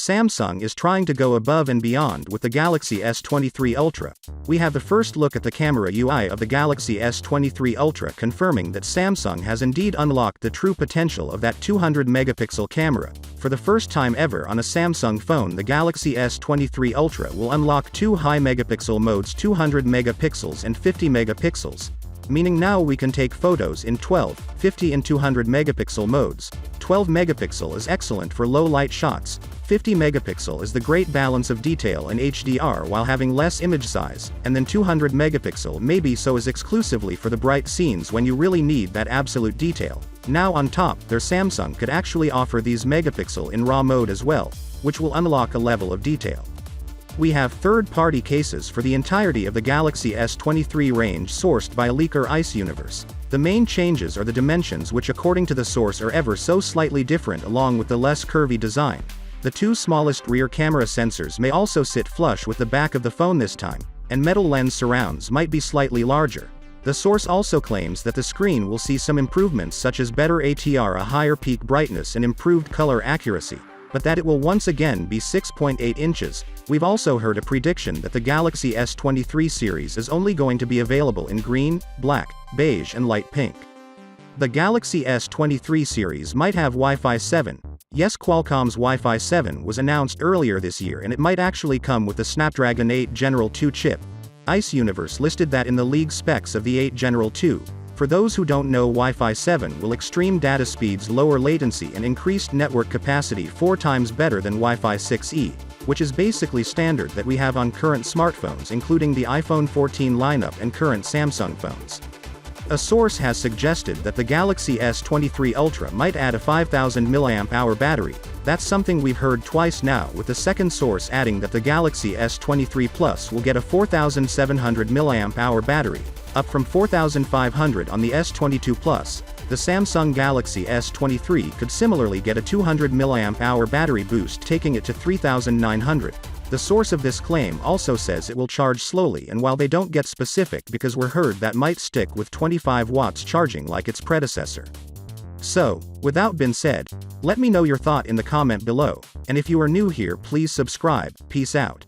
Samsung is trying to go above and beyond with the Galaxy S23 Ultra. We have the first look at the camera UI of the Galaxy S23 Ultra, confirming that Samsung has indeed unlocked the true potential of that 200-megapixel camera. For the first time ever on a Samsung phone, the Galaxy S23 Ultra will unlock two high-megapixel modes, 200 megapixels and 50 megapixels. Meaning now we can take photos in 12, 50 and 200 megapixel modes. 12 megapixel is excellent for low light shots. 50 megapixel is the great balance of detail and HDR while having less image size, and then 200 megapixel maybe so is exclusively for the bright scenes when you really need that absolute detail. Now on top, their Samsung could actually offer these megapixel in RAW mode as well, which will unlock a level of detail. We have third-party cases for the entirety of the Galaxy S23 range sourced by leaker S23. The main changes are the dimensions, which according to the source are ever so slightly different, along with the less curvy design. The two smallest rear camera sensors may also sit flush with the back of the phone this time, and metal lens surrounds might be slightly larger. The source also claims that the screen will see some improvements such as better ATR, a higher peak brightness and improved color accuracy, but that it will once again be 6.8 inches. We've also heard a prediction that the Galaxy S23 series is only going to be available in green, black, beige and light pink. The Galaxy S23 series might have Wi-Fi 7. Yes, Qualcomm's Wi-Fi 7 was announced earlier this year, and it might actually come with the Snapdragon 8 General 2 chip. S23 listed that in the league specs of the 8 General 2. For those who don't know, Wi-Fi 7 will extreme data speeds, lower latency and increased network capacity 4 times better than Wi-Fi 6E, which is basically standard that we have on current smartphones, including the iPhone 14 lineup and current Samsung phones. A source has suggested that the Galaxy S23 Ultra might add a 5000 mAh battery. That's something we've heard twice now, with the second source adding that the Galaxy S23 Plus will get a 4700 mAh battery, up from 4500 on the S22 Plus. The Samsung Galaxy S23 could similarly get a 200 mAh battery boost, taking it to 3900. The source of this claim also says it will charge slowly, and while they don't get specific because we're heard that might stick with 25 watts charging like its predecessor. So, with that being said, let me know your thought in the comment below, and if you are new here, please subscribe. Peace out.